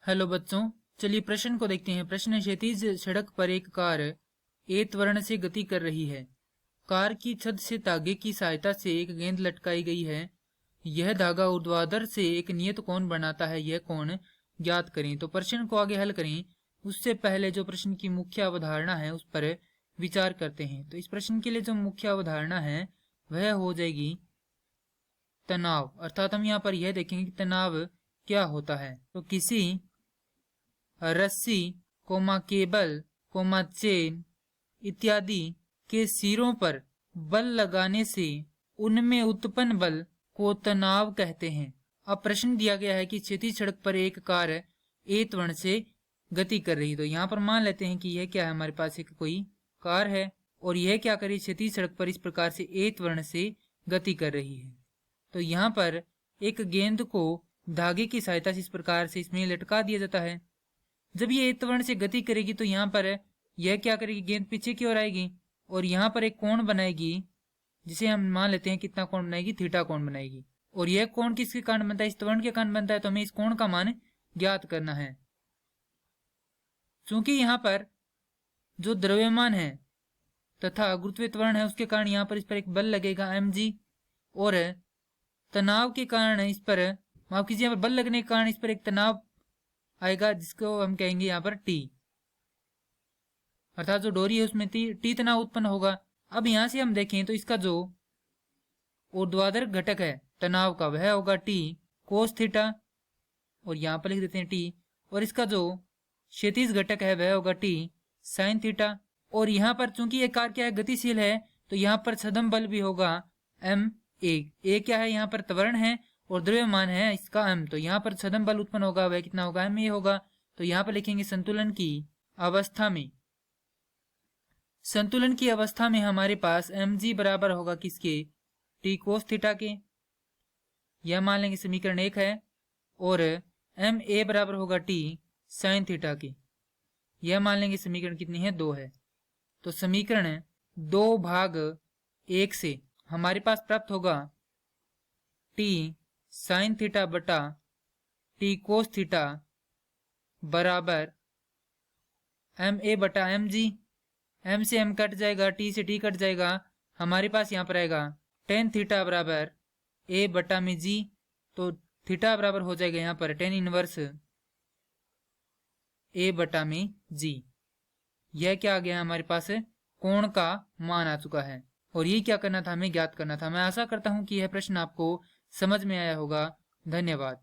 Hello बच्चों, चलिए प्रश्न को देखते हैं। प्रश्न है, क्षैतिज सड़क पर एक कार ए त्वरण से गति कर रही है। कार की छत से धागे की सहायता से एक गेंद लटकाई गई है। यह धागा ऊर्ध्वाधर से एक नियत कोण बनाता है, यह कोण ज्ञात करें। तो प्रश्न को आगे हल करें उससे पहले जो प्रश्न की मुख्य अवधारणा है उस पर विचार करते हैं। तो इस प्रश्न के लिए जो मुख्य अवधारणा है वह हो जाएगी तनाव। अर्थात हम यहाँ पर यह देखेंगे कि तनाव क्या होता है। तो किसी रस्सी केबल चेन इत्यादि के सिरों पर बल लगाने से उनमें उत्पन्न बल को तनाव कहते हैं। अब प्रश्न दिया गया है कि क्षैतिज सड़क पर एक कार ए त्वरण से गति कर रही। तो यहाँ पर मान लेते हैं कि यह क्या है, हमारे पास एक कोई कार है और यह क्या करी, क्षैतिज सड़क पर इस प्रकार से ए त्वरण से गति कर रही है। तो यहाँ पर एक गेंद को धागे की सहायता से इस प्रकार से इसमें लटका दिया जाता है। जब ये ए त्वरण से गति करेगी तो यहाँ पर यह क्या करेगी, गेंद पीछे की ओर आएगी और यहाँ पर एक कोण बनाएगी, जिसे हम मान लेते हैं कितना कोण बनाएगी, थीटा कोण बनाएगी। और यह कोण किसके कारण बनता है, इस त्वरण के कारण बनता है। तो हमें इस कोण का मान ज्ञात करना है। चूंकि यहाँ पर जो द्रव्यमान है तथा गुरुत्वीय त्वरण है उसके कारण यहाँ पर इस पर एक बल लगेगा mg, और तनाव के कारण इस पर, माफ कीजिए, बल लगने के कारण इस पर एक तनाव आएगा जिसको हम कहेंगे यहाँ पर T, अर्थात जो डोरी है उसमें टी तनाव उत्पन्न होगा। अब यहां से हम देखें तो इसका जो ऊर्ध्वाधर घटक है तनाव का वह होगा T कोस थीटा, और यहाँ पर लिख देते हैं T, और इसका जो क्षैतिज घटक है वह होगा T साइन थीटा। और यहाँ पर चूंकि ये कार क्या है, गतिशील है, तो यहाँ पर छदम बल भी होगा ma क्या है, यहाँ पर त्वरण है और द्रव्यमान है इसका m, तो यहाँ पर छदम बल उत्पन्न होगा, वह कितना होगा, ma होगा। तो यहाँ पर लिखेंगे संतुलन की अवस्था में, संतुलन की अवस्था में हमारे पास mg बराबर होगा किसके, t कोस थीटा के, यह मान लेंगे समीकरण 1 है, और ma बराबर होगा t साइन थीटा के, यह मान लेंगे समीकरण कितनी है, 2 है। तो समीकरण 2/1 से हमारे पास प्राप्त होगा t साइन थीटा बटा t कोस थीटा बराबर ma बटा mg। m से m कट जाएगा, t से t कट जाएगा, हमारे पास यहाँ पर आएगा टेन थीटा बराबर a बटा में g। तो थीटा बराबर हो जाएगा यहाँ पर टेन इनवर्स a बटा में g। यह क्या आ गया, हमारे पास कोण का मान आ चुका है, और ये क्या करना था, हमें ज्ञात करना था। मैं आशा करता हूं कि यह प्रश्न आपको समझ में आया होगा। धन्यवाद।